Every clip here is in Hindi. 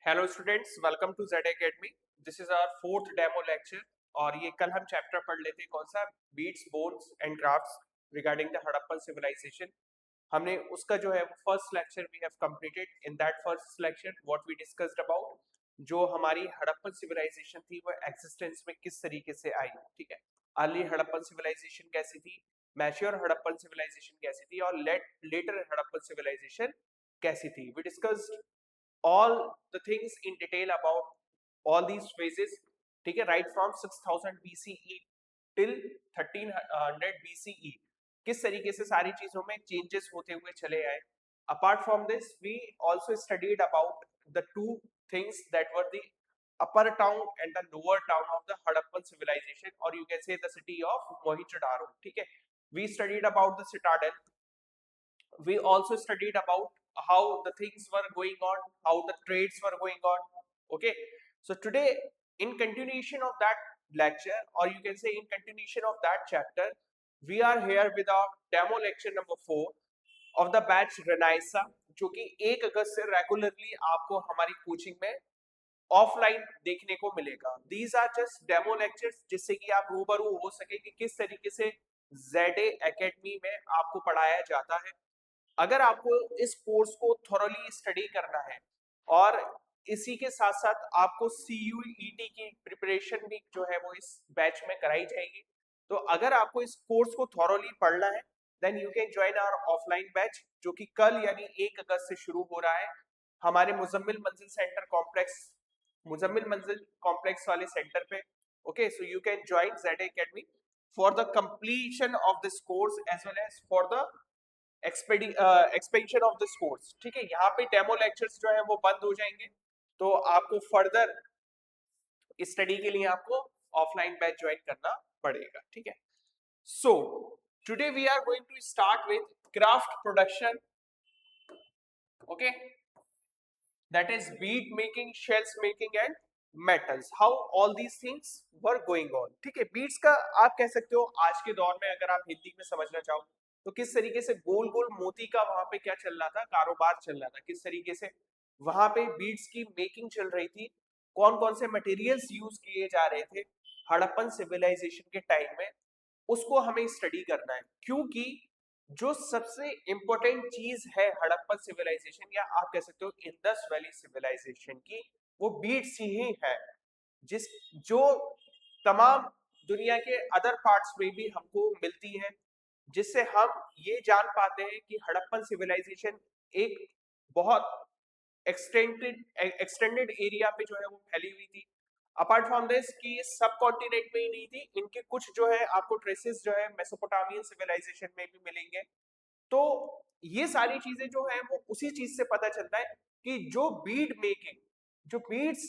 Hello students, welcome to Z Academy. This is our fourth demo lecture और ये कल हम चैप्टर पढ़ लेते हैं, कौन सा, beads bones and crafts regarding the Harappan civilization. हमने उसका जो है वो first lecture we have completed. In that first lecture what we discussed about जो हमारी हड़प्पन सिविलाइजेशन थी वो एग्जिस्टेंस में किस तरीके से आई। ठीक है, अर्ली हड़प्पन सिविलाइजेशन कैसी थी, मैच्योर हड़प्पन सिविलाइजेशन कैसी थी और लेटर हड़प्पन सिविलाइजेशन कैसी थी। We discussed all the things in detail about all these phases. ठीक है, right from 6000 BCE till 1300 BCE किस तरीके से सारी चीजों में चेंजेस होते हुए चले आए। Apart from this, we also studied about the two things that were the upper town and the lower town of the Harappan civilization, or you can say the city of Mohenjo-daro. ठीक है, we studied about the citadel. We also studied about how the things were going on, how the trades were going on. Okay, so today, in continuation of that lecture, or you can say in continuation of that chapter, we are here with our demo lecture number 4 of the batch Renaissance, जो कि 1 अगस्त से रेगुलरली आपको हमारी कोचिंग में ऑफलाइन देखने को मिलेगा। These are just demo lectures जिससे कि आप रूबरू हो सके कि किस तरीके से जेडे एकेडमी में आपको पढ़ाया जाता है। अगर आपको इस कोर्स को थोरली स्टडी करना है और इसी के साथ साथ आपको CUET की प्रिपरेशन भी जो है वो इस बैच में कराई जाएगी, तो अगर आपको इस कोर्स को थोरली पढ़ना है then you can join our offline batch जो कि कल यानी 1 अगस्त से शुरू हो रहा है हमारे मुजम्मिल मंजिल सेंटर कॉम्प्लेक्स, मुजम्मिल मंजिल कॉम्प्लेक्स वाले सेंटर पे। Okay, so you can join Z Academy for the completion of this course as well as for the expansion of this course. ठीक है, यहाँ पे डेमो लेक्चर्स जो है वो बंद हो जाएंगे, तो आपको फर्दर स्टडी के लिए आपको ऑफलाइन बैच ज्वाइन करना पड़ेगा। ठीक है, so today we are going to start with craft production. Okay, that is bead making, shells making and metals, how all these things were going on। ठीक है, बीड्स का आप कह सकते हो आज के दौर में अगर आप हिंदी में समझना चाहो तो किस तरीके से गोल गोल मोती का वहां पे क्या चल रहा था, कारोबार चल रहा था, किस तरीके से वहां पे बीड्स की मेकिंग चल रही थी, कौन कौन से मटेरियल्स यूज किए जा रहे थे हड़प्पन सिविलाइजेशन के टाइम में, उसको हमें स्टडी करना है। क्योंकि जो सबसे इंपॉर्टेंट चीज है हड़प्पन सिविलाइजेशन या आप कह सकते हो इंडस वैली सिविलाइजेशन की, वो बीड्स ही है, जिस जो तमाम दुनिया के अदर पार्ट्स में भी हमको मिलती है, जिससे हम ये जान पाते हैं कि हड़प्पन सिविलाइजेशन एक बहुत एक्सटेंडेड एरिया पे जो है वो फैली हुई थी। अपार्ट फ्रॉम दिस कि सब कॉन्टिनेंट में ही नहीं थी, इनके कुछ जो है आपको ट्रेसेस जो है मेसोपोटामियन सिविलाइजेशन में भी मिलेंगे। तो ये सारी चीजें जो है वो उसी चीज से पता चलता है कि जो बीड मेकिंग, जो बीड्स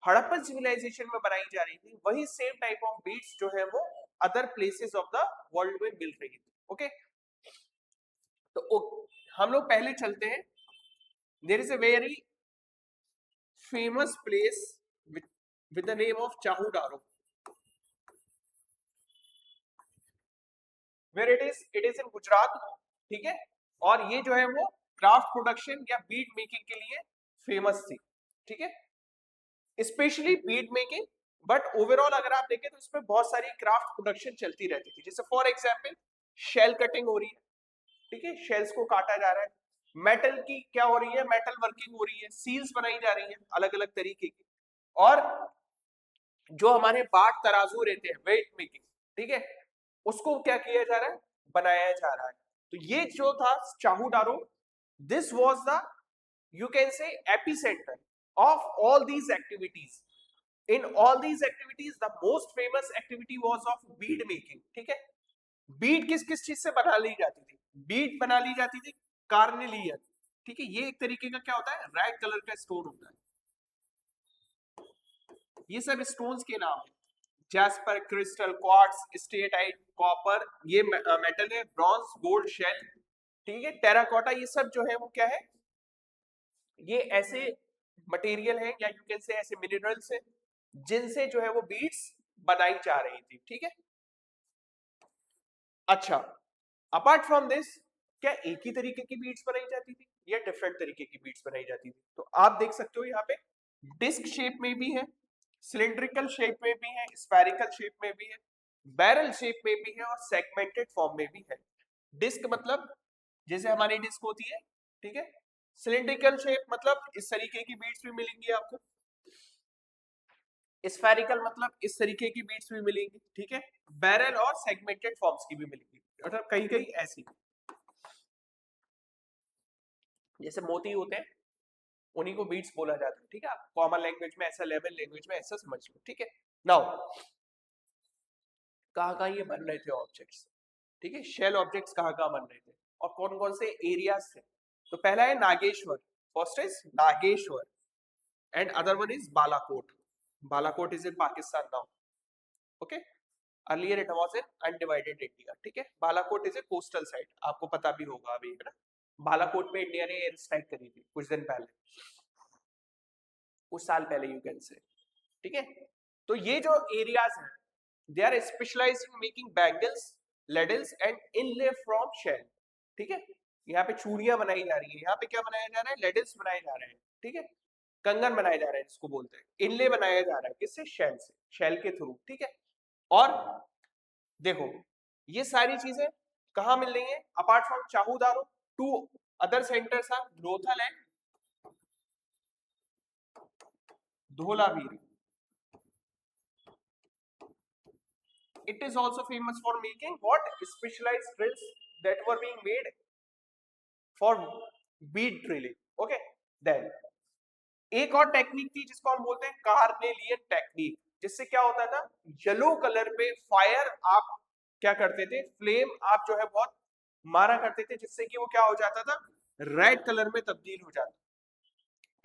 हड़प्पन सिविलाइजेशन में बनाई जा रही थी वही सेम टाइप ऑफ बीड्स जो है वो other places of the world में मिल रही थी। ओके, तो हम लोग पहले चलते हैं। There is a very famous place with the name of Chahudaro, where it is in Gujarat। ठीक है, और ये जो है वो क्राफ्ट प्रोडक्शन या बीड मेकिंग के लिए फेमस थी। ठीक है, specially bead making, but overall अगर आप देखें तो इसमें बहुत सारी क्राफ्ट प्रोडक्शन चलती रहती थी। जैसे फॉर एग्जांपल शेल कटिंग हो रही है, ठीक है, शेल्स को काटा जा रहा है, मेटल की क्या हो रही है, मेटल वर्किंग हो रही है, सील्स बनाई जा रही है अलग अलग तरीके की, और जो हमारे बाट तराजू रहते हैं वेट मेकिंग, ठीक है, उसको क्या किया जा रहा है, बनाया जा रहा है। तो ये जो था Chanhudaro, this was the you can say epicentre of all these activities. In all these activities the most famous activity was of bead making. ठीक है, बीड किस किस चीज से बना ली जाती थी, बीड बना ली जाती थी कार्नेलियन। ठीक है, ये एक तरीके का क्या होता है, रेड कलर का स्टोन होता है। ये सब स्टोन्स के नाम है, jasper, crystal, quartz, steatite, copper, ये मेटल है, ब्रॉन्ज, गोल्ड, शेल, ठीक है, टेराकोटा, ये सब जो है वो क्या है, ये ऐसे मटेरियल है या यू कैन से ऐसे मिनरल्स है जिनसे जो है वो बीड्स बनाई जा रही थी। ठीक है, अच्छा, अपार्ट फ्रॉम दिस क्या एक ही तरीके की बीड्स बनाई जाती थी या डिफरेंट तरीके की बीड्स बनाई जाती थी? तो आप देख सकते हो यहाँ पे डिस्क शेप में भी है, सिलिंड्रिकल शेप में भी है, स्फेरिकल शेप में भी है, बैरल शेप में भी है और सेगमेंटेड फॉर्म में भी है। डिस्क मतलब जैसे हमारी डिस्क होती है, ठीक है। सिलिंड्रिकल शेप मतलब इस तरीके की बीट्स भी मिलेंगी आपको, स्फेरिकल मतलब इस तरीके की बीट्स भी मिलेंगी, ठीक है। बैरल और सेगमेंटेड फॉर्म्स की भी मिलेंगी, मतलब कहीं कहीं ऐसी जैसे मोती होते हैं, उन्हीं को बीट्स बोला जाता है, ठीक है। आप कॉमन लैंग्वेज में ऐसा, लेवल लैंग्वेज में ऐसा समझ लो, ठीक है। नाउ कहाँ ये बन रहे थे ऑब्जेक्ट्स, ठीक है, शेल ऑब्जेक्ट्स कहाँ बन रहे थे और कौन कौन से एरियाज थे। तो पहला है Nageshwar, first is Nageshwar and other one is Balakot. Balakot is in Pakistan now, okay. Earlier it was in undivided India, ठीक है। Balakot is a coastal site, आपको पता भी होगा अभी, है ना। बालाकोट पे इंडिया ने एयर स्ट्राइक करी थी कुछ दिन पहले, कुछ साल पहले यू कैन से, ठीक है। तो ये जो एरियाज हैं, they are specialised in making bangles, ladles and inlay from shell, ठीक है। यहाँ पे चूड़ियां बनाई जा रही है, यहाँ पे क्या बनाया जा रहा है, लेडल्स बनाए जा रहे हैं, ठीक है। कंगन बनाए जा रहे हैं, जिसको बोलते हैं इनले बनाया जा रहा है, किससे, शेल से, शेल के थ्रू, ठीक है। और देखो ये सारी चीजें कहाँ मिल रही है, apart from Chanhudaro, two other centres are Lothal and Dholavira. It is also famous for making what, specialized drills that were being made for bead drilling, okay। Then एक और टेक्निक थी जिसको हम बोलते हैं कार्नेलियन टेक्निक, जिससे क्या होता था, येलो कलर पे फायर आप क्या करते थे, फ्लेम आप जो है बहुत मारा करते थे, जिससे कि वो क्या हो जाता था, रेड कलर में तब्दील हो जाता,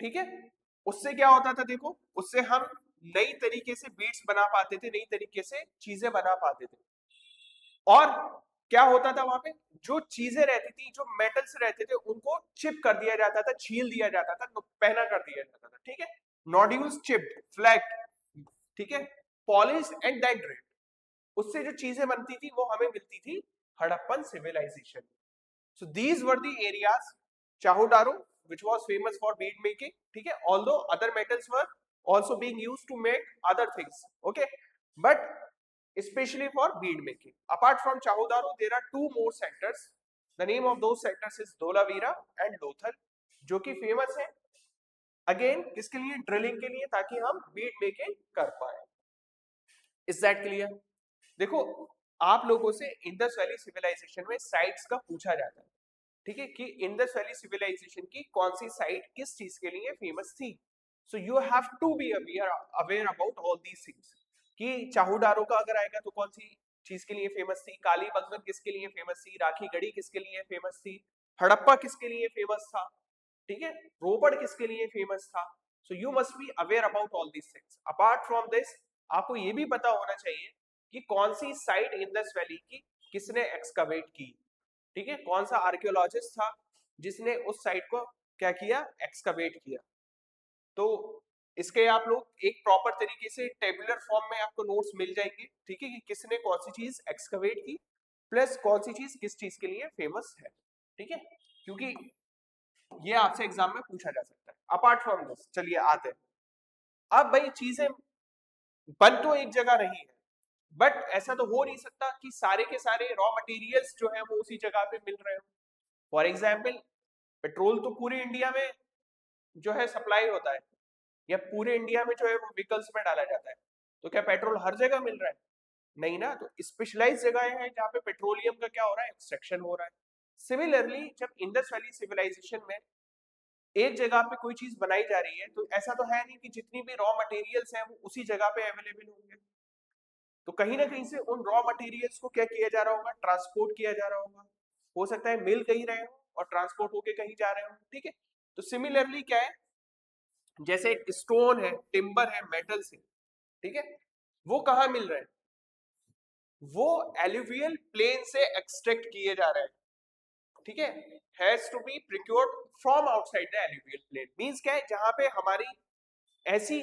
ठीक है। उससे क्या होता था, देखो उससे हम नई तरीके से बीट्स बना पाते थे, नई तरीके से चीजें बना पाते थे। और क्या होता था वहां पे, जो चीजें रहती थी, जो मेटल्स रहते थे, उनको चिप कर दिया जाता था, छील दिया जाता था, पहना कर दिया जाता था, ठीक है। नोड्यूल्स चिप्ड, फ्लैट, ठीक है, पॉलिश एंड देन ड्रिल्ड। उससे जो चीजें बनती थी वो हमें मिलती थी Harappan civilisation. So these were the areas, Chanhudaro which was famous for bead making, ठीक है, although other metals were also being used to make other things, okay, but especially for bead making. Apart from Chahudaro, there are two more sectors. The name of those sectors is Dholavira and Lothal, जो कि फेमस है अगेन किसके लिए, ड्रिलिंग के लिए, ताकि हम बीड मेकिंग कर पाए। Is that clear. देखो आप लोगों से इंडस वैली सिविलाइजेशन में साइट्स का पूछा जाता है, ठीक है, कि इंडस वैली सिविलाइजेशन की कौन सी साइट किस चीज के लिए फेमस थी। So you have to be aware about all these things, कि चाहूडारो का अगर आएगा तो कौन सी चीज के लिए फेमस थी, काली बंगन किसके लिए फेमस थी, राखी गढ़ी किसके लिए फेमस थी, हड़प्पा किसके लिए फेमस था, ठीक है, रोपड़ किसके लिए फेमस था। So you must be aware about all these things. Apart from this आपको ये भी पता होना चाहिए कि कौन सी साइट इंडस वैली की किसने एक्सकवेट की, ठीक है, कौन सा आर्कियोलॉजिस्ट था जिसने उस साइट को क्या किया, एक्सकवेट किया। तो इसके आप लोग एक प्रॉपर तरीके से टेबुलर फॉर्म में आपको नोट्स मिल जाएंगे, ठीक है, कि किसने कौन सी चीज एक्सकवेट की, प्लस कौन सी चीज किस चीज के लिए फेमस है, ठीक है, क्योंकि ये आपसे एग्जाम में पूछा जा सकता है। अपार्ट फ्रॉम दिस चलिए आते हैं, अब भाई चीजें बन तो एक जगह रही है, बट ऐसा तो हो नहीं सकता कि सारे के सारे रॉ मटेरियल्स जो है वो उसी जगह पे मिल रहे हो। फॉर एग्जाम्पल पेट्रोल तो पूरे इंडिया में जो है सप्लाई होता है, या पूरे इंडिया में जो है वो व्हीकल्स में डाला जाता है, तो क्या पेट्रोल हर जगह मिल रहा है, नहीं ना। तो स्पेशलाइज जगह है जहाँ पे पेट्रोलियम का क्या हो रहा है, एक्सट्रैक्शन हो रहा है। सिमिलरली जब इंडस वैली सिविलाइजेशन में एक जगह पे कोई चीज बनाई जा रही है, तो ऐसा तो है नहीं कि जितनी भी रॉ मटेरियल्स हैं वो उसी जगह पे अवेलेबल होंगे। तो कहीं ना कहीं से उन रॉ मटेरियल्स को क्या किया जा रहा होगा, ट्रांसपोर्ट किया जा रहा होगा। हो सकता है मिल कहीं रहे हो और ट्रांसपोर्ट होके कहीं जा रहे हो, ठीक है। तो सिमिलरली क्या है, जैसे स्टोन है, टिम्बर है, मेटल्स है, ठीक है, वो कहाँ मिल रहे हैं, वो एलुवियल प्लेन से एक्सट्रैक्ट किए जा रहे हैं, ठीक है, has to be procured from outside the alluvial plain. Means क्या है, जहां पे हमारी ऐसी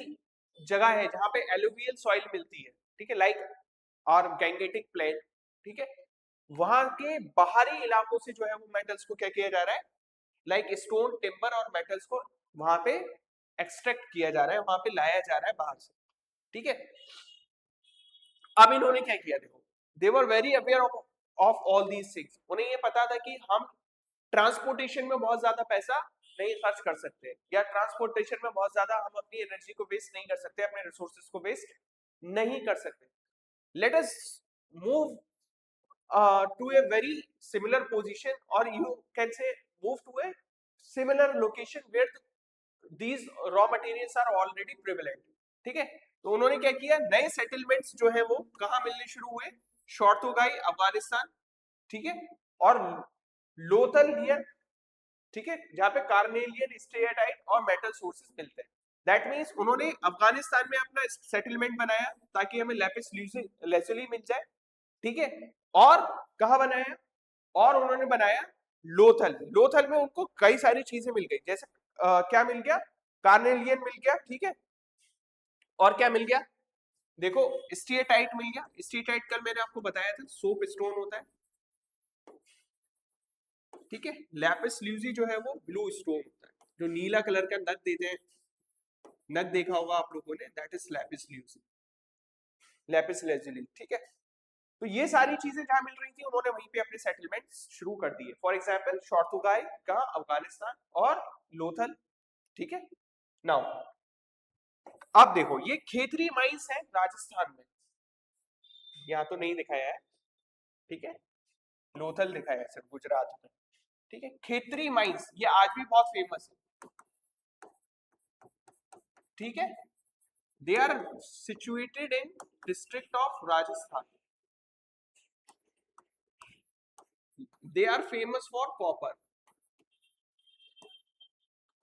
जगह है जहां पे एलुवियल सॉइल मिलती है, ठीक है, लाइक और गैंगेटिक प्लेन, ठीक है, वहां के बाहरी इलाकों से जो है वो मेटल्स को क्या किया जा रहा है, लाइक स्टोन, टिम्बर और मेटल्स को वहां पे एक्सट्रैक्ट किया जा रहा है, वहां पे लाया जा रहा है बाहर से, ठीक है। अब इन्होंने क्या किया, देखो they were very aware of all these things, उन्हें ये पता था कि हम ट्रांसपोर्टेशन में बहुत ज्यादा पैसा नहीं खर्च कर सकते, या ट्रांसपोर्टेशन में बहुत ज्यादा हम अपनी एनर्जी को वेस्ट नहीं कर सकते, अपने रिसोर्सेज को वेस्ट नहीं कर सकते। Let us move to a very similar position, or you can say move to a similar location where these raw materials are already prevalent, ठीक है। तो उन्होंने क्या किया, नए सेटलमेंट्स जो है वो कहाँ मिलने शुरू हुए, शॉर्तुगाई अफगानिस्तान, ठीक है, और लोथल हियर, ठीक है, जहाँ पे कार्नेलियन, स्टेटाइट और मेटल सोर्सेस मिलते हैं। दैट मींस उन्होंने अफगानिस्तान में अपना सेटलमेंट बनाया ताकि हमें लेपिस लेजुली मिल जाए, ठीक है। और कहा बनाया, और उन्होंने बनाया लोथल। लोथल में उनको कई सारी चीजें मिल गई, जैसे क्या मिल गया, कार्नेलियन मिल गया, ठीक है, और क्या मिल गया, देखो स्टीएटाइट मिल गया। स्टीएटाइट कल मैंने आपको बताया था सोप स्टोन होता है, ठीक है। लैपिस ल्यूजी जो है वो ब्लू स्टोन होता है, जो नीला कलर का नग देते हैं, नग देखा होगा आप लोगों ने, that is lapis lazuli, lapis lazuli, ठीक है। तो ये सारी चीजें जहां मिल रही थी, उन्होंने वहीं पे अपने सेटलमेंट शुरू कर दिए। फॉर एग्जाम्पल शॉर्तुगाई का अफगानिस्तान और लोथल, ठीक है। नाउ अब देखो ये खेतरी माइंस है राजस्थान में, यहाँ तो नहीं दिखाया है, ठीक है, लोथल दिखाया है सिर्फ गुजरात में, ठीक है। खेतरी माइंस ये आज भी बहुत फेमस है, ठीक है। They are situated in district of Rajasthan, they are famous for copper.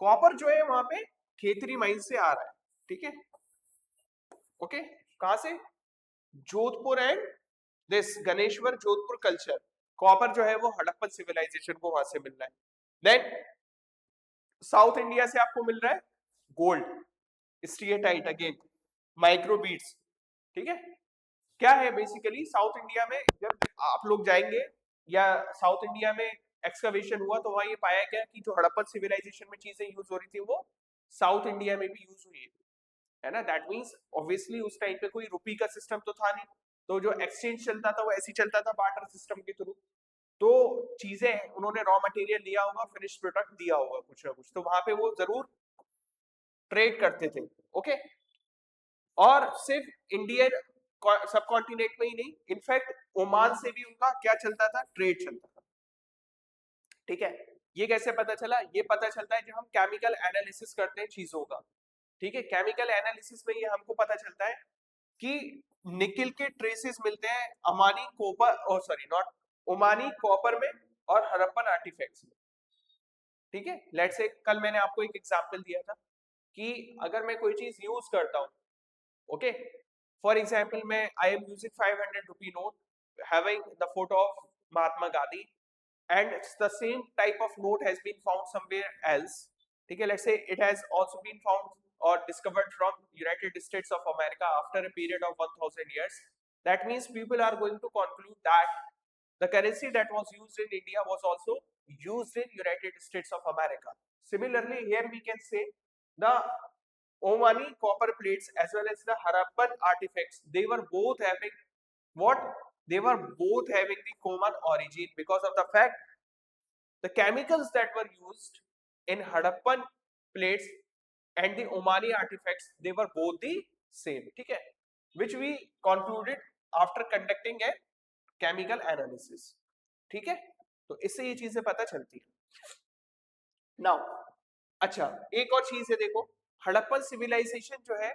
Copper जो है वहां पे खेतरी माइंस से आ रहा है, ठीक है, ओके। कहां से, Jodhpur and this Ganeshwar Jodhpur culture, copper जो है वो हड़प्पन सिविलाइजेशन को वहां से मिल रहा है। देन साउथ इंडिया से आपको मिल रहा है gold, steatite again, micro beads, ठीक है। क्या है बेसिकली, साउथ इंडिया में जब आप लोग जाएंगे या साउथ इंडिया में एक्सकवेशन हुआ तो वहां ये पाया गया कि जो हड़प्पन सिविलाइजेशन में चीजें यूज हो रही थी वो साउथ इंडिया में भी यूज हुई है ना। दैट मींस ऑब्वियसली उस टाइम पे कोई रुपी का सिस्टम तो था नहीं, तो जो एक्सचेंज चलता था वो ऐसे चलता था बार्टर सिस्टम के थ्रू। तो चीजें उन्होंने रॉ मटेरियल लिया होगा, फिनिश प्रोडक्ट दिया होगा कुछ ना कुछ, तो वहां पे वो जरूर ट्रेड करते थे, ओके। और सिर्फ इंडियन सब कॉन्टिनेंट में ही नहीं, इनफैक्ट ओमान से भी उनका क्या चलता था, ट्रेड चलता था, ठीक है। ये कैसे पता चला, ये पता चलता है जब हम केमिकल एनालिसिस करते हैं चीजों का, ठीक है। केमिकल एनालिसिस में ये हमको पता चलता है कि निकिल के ट्रेसेस मिलते हैं अमानी कॉपर, और सॉरी नॉट ओमानी कॉपर में और हड़प्पन आर्टिफैक्ट्स में, ठीक है। लेट्स से कल मैंने आपको एक एग्जांपल दिया था कि अगर मैं कोई चीज यूज करता हूं, ओके, फॉर एग्जांपल मैं I am using 500 rupee note having the photo of Mahatma Gandhi and the same type of note has been found somewhere else, ठीक है। let's say it has also been found or discovered from United States of America after a period of 1000 years, that means people are going to conclude that the currency that was used in India was also used in United States of America. Similarly here we can say the Omani copper plates as well as the Harappan artifacts, they were both having what, they were both having the common origin because of the fact the chemicals that were used in Harappan plates and the Omani artifacts, they were both the same, ठीक है, which we concluded after conducting a chemical analysis, ठीक है। तो इससे ये चीजें पता चलती है। नाउ अच्छा एक और चीज है, देखो हड़प्पन सिविलाइजेशन जो है,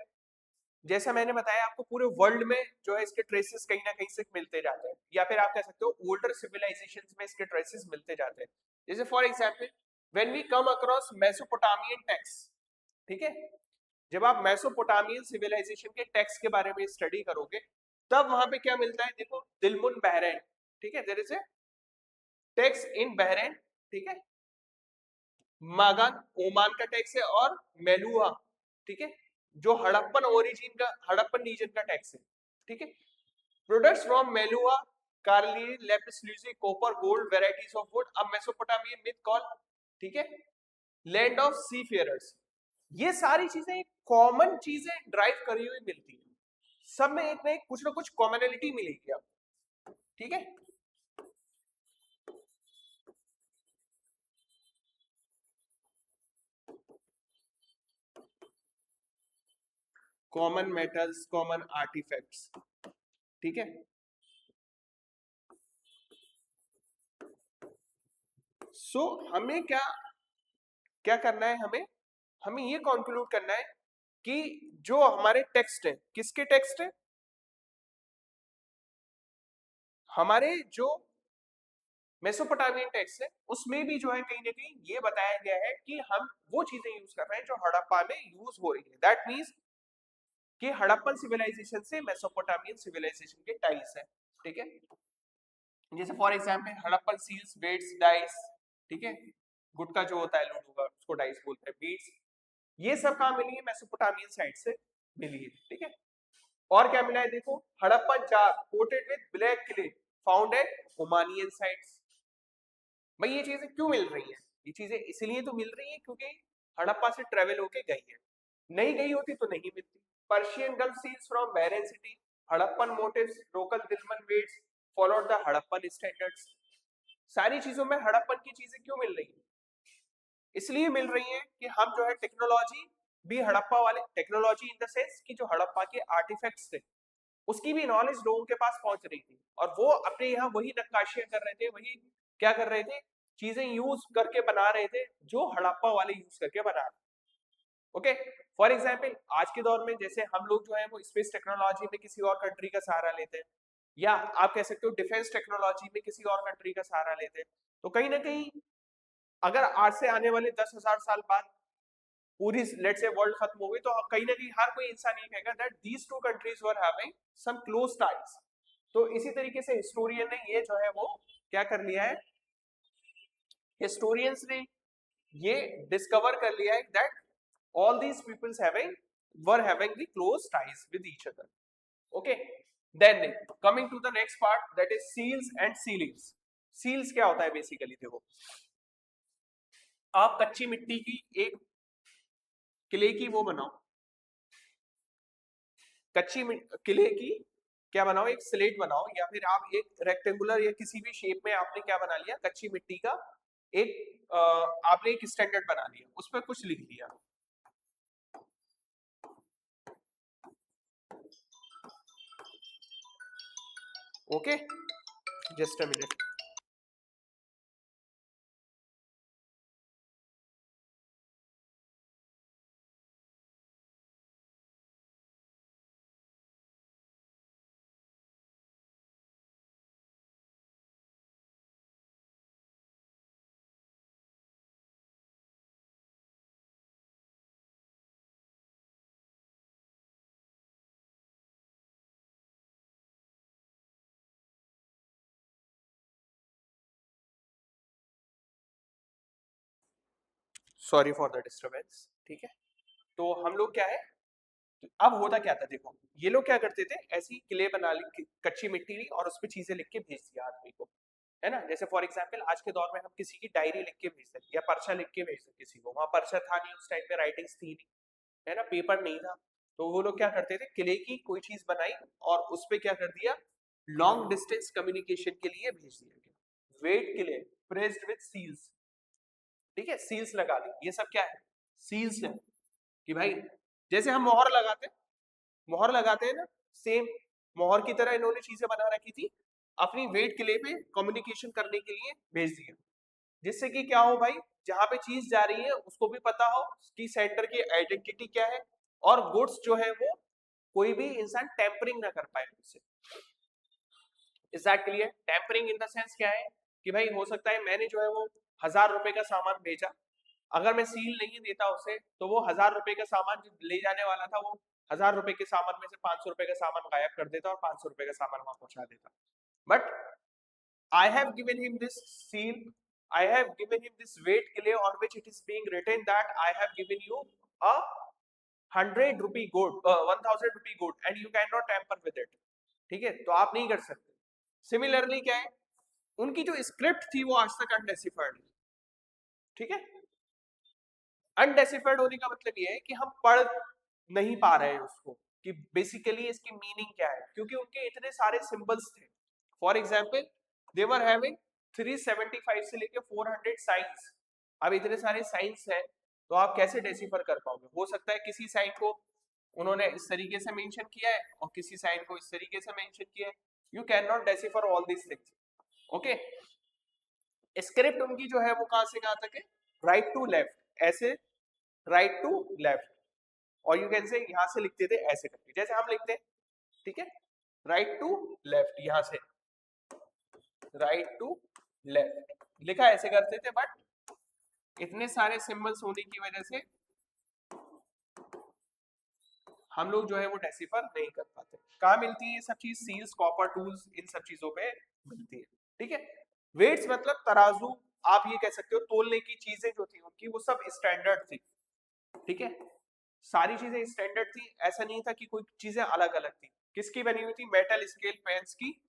जैसा मैंने बताया आपको, पूरे वर्ल्ड में जो है इसके ट्रेसेस कहीं ना कहीं से मिलते जाते हैं, या फिर आप कह सकते हो ओल्डर सिविलाइजेशंस में इसके ट्रेसेस मिलते जाते हैं। जैसे for example when we come across Mesopotamian text, ठीक है, जब आप मेसोपोटामियन सिविलाइजेशन के टेक्स्ट के बारे में स्टडी करोगे तब वहां पे क्या मिलता है, देखो दिलमुन बहरैन, ठीक है, there is a text in Bahrain, ठीक है, मागान ओमान का टेक्स्ट है, और मेलुआ, ठीक है, जो हड़प्पन ओरिजिन का, हड़प्पन रीजन का टैक्स है, ठीक है। प्रोडक्ट्स फ्रॉम मेलुआ, कार्ली, lapis lazuli, copper, gold, varieties of wood, अब मेसोपोटामियन मिथ कॉल, ठीक है, लैंड ऑफ सी फेयरर्स, ये सारी चीजें कॉमन चीजें ड्राइव करी हुई मिलती है, सब में एक ना कुछ कॉमनैलिटी मिलेगी आपको, ठीक है। कॉमन मेटल्स, कॉमन आर्टिफैक्ट्स, ठीक है। सो हमें क्या क्या करना है, हमें हमें ये कंक्लूड करना है कि जो हमारे टेक्स्ट है, किसके टेक्स्ट है, हमारे जो मेसोपोटामियन टेक्स्ट है, उसमें भी जो है कहीं ना कहीं ये बताया गया है कि हम वो चीजें यूज कर रहे हैं जो हड़प्पा में यूज हो रही है। दैट मीन्स कि हड़प्पन सिविलाइजेशन से मेसोपोटामियन सिविलाइजेशन के टाइज है, ठीक है। जैसे for example Harappan seals, beads, dice, ठीक है। गुटका जो होता है लूडो का, उसको डाइस बोलते हैं, बीड्स, ये सब कहाँ मिली है, मेसोपोटामियन साइड से मिली है, ठीक है। और क्या मिला है देखो, Harappan jar coated with black clay found at Omanian sites. भाई ये चीजें क्यों मिल रही है, ये चीजें इसलिए तो मिल रही है क्योंकि हड़प्पा से ट्रेवल होके गई है, नहीं गई होती तो नहीं मिलती। Persian Gulf seals from Bahrain city, Harappan motifs, local Dilmun weights followed the Harappan standards. सारी चीजों में हड़प्पन की चीजें क्यों मिल रही है, इसलिए मिल रही है कि हम जो है टेक्नोलॉजी भी हड़प्पा वाले, टेक्नोलॉजी इन द सेंस कि जो हड़प्पा के आर्टिफैक्ट्स थे उसकी भी नॉलेज लोगों के पास पहुंच रही थी, और वो अपने यहाँ वही नक्काशियां कर रहे थे, वही क्या कर रहे थे, चीजें यूज करके बना रहे थे जो हड़प्पा वाले यूज करके बना रहे। ओके, फॉर एग्जाम्पल आज के दौर में जैसे हम लोग जो है वो स्पेस टेक्नोलॉजी में किसी और कंट्री का सहारा लेते हैं, या आप कह सकते हो डिफेंस टेक्नोलॉजी में किसी और कंट्री का सहारा लेते हैं, तो कहीं ना कहीं अगर आज से आने वाले 10,000 साल बाद पूरी लेट्स से वर्ल्ड खत्म हो गई, तो कहीं ना कहीं हर कोई इंसान ये कहेगा that these two countries were having some close ties. तो इसी तरीके से हिस्टोरियन ने ये जो है वो क्या कर लिया है, हिस्टोरियंस ने ये डिस्कवर कर लिया है that all these peoples having were having the close ties with each other. Okay, then coming to the next part, that is seals and sealings. seals क्या होता है बेसिकली, देखो आप कच्ची मिट्टी की एक किले की वो बनाओ, किले की क्या बनाओ, एक स्लेट बनाओ, या फिर आप एक रेक्टेंगुलर या किसी भी शेप में आपने क्या बना लिया, कच्ची मिट्टी का एक आपने एक स्टैंडर्ड बना लिया, उस पर कुछ लिख दिया। Okay, just a minute. Sorry for the disturbance, ठीक है। तो हम लोग क्या है, अब होता क्या था देखो, ये लोग क्या करते थे, ऐसी किले बना ली कच्ची मिट्टी ली और उस पर चीजें लिख के भेज दिया आदमी को, है ना। जैसे फॉर एग्जांपल आज के दौर में हम किसी की डायरी लिख के भेज सकते या पर्चा लिख के भेज सकते किसी को, वहां पर्चा था नहीं उस टाइम पे, राइटिंग्स थी नहीं, है ना, पेपर नहीं था, तो वो लोग क्या करते थे, किले की कोई चीज बनाई और उस पर क्या कर दिया, लॉन्ग डिस्टेंस कम्युनिकेशन के लिए भेज दिया गया। वेट किले प्रेस्ड विद सील्स, ठीक है, सील्स लगा दी, ये सब क्या है, सील्स है, कि भाई जैसे हम मोहर लगाते हैं ना, सेम मोहर की तरह इन्होंने चीजें बना रखी थी, अपनी वेट के लिए पे कम्युनिकेशन करने के लिए भेज दिया, जिससे कि क्या हो भाई, जहां पे चीज जा रही है उसको भी पता हो कि सेंटर की आइडेंटिटी क्या है, और गुड्स जो है वो कोई भी इंसान टेम्परिंग ना कर पाए उससे। Is that clear? Tampering in the sense क्या है कि भाई हो सकता है मैंने जो है वो 1,000 रुपए का सामान भेजा, अगर मैं सील नहीं देता उसे तो वो 1,000 रुपए का सामान जो ले जाने वाला था वो 1,000 रुपए के सामान में से 500 रुपए का सामान गायब कर देता और 500 रुपए का सामान वहां पहुंचा देता। But I have given him this seal, I have given him this weight clay on which it is being written that I have given you a 100 rupee good, 1,000 rupee good and you cannot tamper with it, ठीक है, तो आप नहीं कर सकते। सिमिलरली क्या है, उनकी जो स्क्रिप्ट थी वो आज तक अनडेसिफर्ड है, ठीक है। अनडेसिफर्ड होने का मतलब ये है कि हम पढ़ नहीं पा रहे हैं उसको, कि बेसिकली इसकी मीनिंग क्या है, क्योंकि उनके इतने सारे सिंबल्स थे। For example they were having 375 से लेके 400 साइंस। अब इतने सारे साइंस हैं तो आप कैसे डेसिफर कर पाओगे? हो सकता है किसी साइन को उन्होंने इस तरीके से मेंशन किया है और किसी साइन को इस तरीके से मेंशन किया है। You can not decipher all these things. Okay, script उनकी जो है वो कहां से कहां तक है? राइट टू लेफ्ट, ऐसे राइट टू लेफ्ट, और यू कैन से यहां से लिखते थे ऐसे करके जैसे हम लिखते हैं, ठीक है, राइट टू लेफ्ट, यहां से राइट टू लेफ्ट लिखा ऐसे करते थे, बट इतने सारे सिंबल्स होने की वजह से हम लोग जो है वो डेसिफर नहीं कर पाते। कहाँ मिलती है ये सब चीज? सील्स, कॉपर टूल्स, इन सब चीजों पे मिलती है, ठीक है। वेट्स मतलब तराजू, आप ये कह सकते हो तोलने की चीजें जो थी उनकी वो सब स्टैंडर्ड थी, ठीक है, सारी चीजें स्टैंडर्ड थी, ऐसा नहीं था कि कोई चीजें अलग अलग थी। किसकी बनी हुई थी? मेटल स्केल पेन्स की,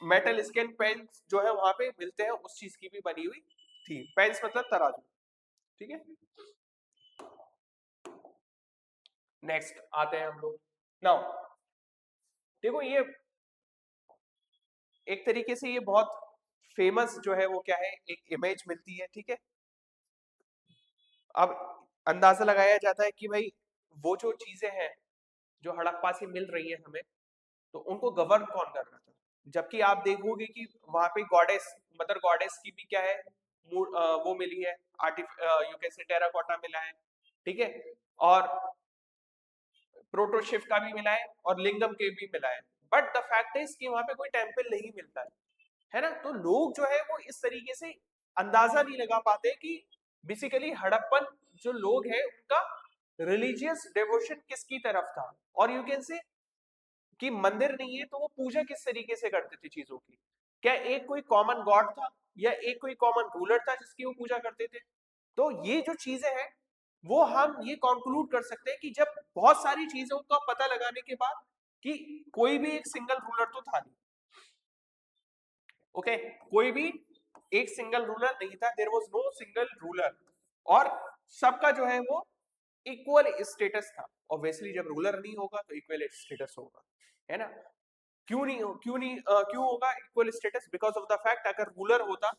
मेटल स्केल पेन्स जो है वहां पे मिलते हैं, उस चीज की भी बनी हुई थी। पेन्स मतलब तराजू, ठीक है। नेक्स्ट आते हैं हम लोग नाउ, देखो ये एक तरीके से ये बहुत फेमस जो है वो क्या है, एक इमेज मिलती है, ठीक है। अब अंदाजा लगाया जाता है कि भाई वो जो चीजें हैं जो हड़प्पा से मिल रही है हमें, तो उनको गवर्न कौन कर रहा था? जबकि आप देखोगे कि वहां पे गॉडेस, मदर गॉडेस की भी क्या है, वो मिली है, यू कैसे टेराकोटा मिला है, ठीक है, और प्रोटोशिप का भी मिला है और लिंगम के भी मिला है, बट द फैक्ट इज कि वहां पे कोई टेम्पल नहीं मिलता है ना। तो लोग जो है वो इस तरीके से अंदाजा नहीं लगा पाते कि बेसिकली हड़प्पन जो लोग हैं उनका रिलीजियस डिवोशन किसकी तरफ था, और यू कैन से कि मंदिर नहीं है तो वो पूजा किस तरीके से करते थे चीजों की। क्या एक कोई कॉमन गॉड था या एक कोई कॉमन रूलर था जिसकी वो पूजा करते थे? तो ये जो चीजें हैं वो हम ये कंक्लूड कर सकते हैं कि जब बहुत सारी चीजों का पता लगाने के बाद कि कोई भी एक सिंगल रूलर तो था नहीं, ओके, कोई भी एक सिंगल रूलर नहीं था, there was no single ruler, और सबका जो है वो इक्वल स्टेटस था। ऑब्वियसली जब रूलर नहीं होगा तो इक्वल स्टेटस होगा, है ना। क्यों होगा equal status? Because of the fact अगर रूलर होता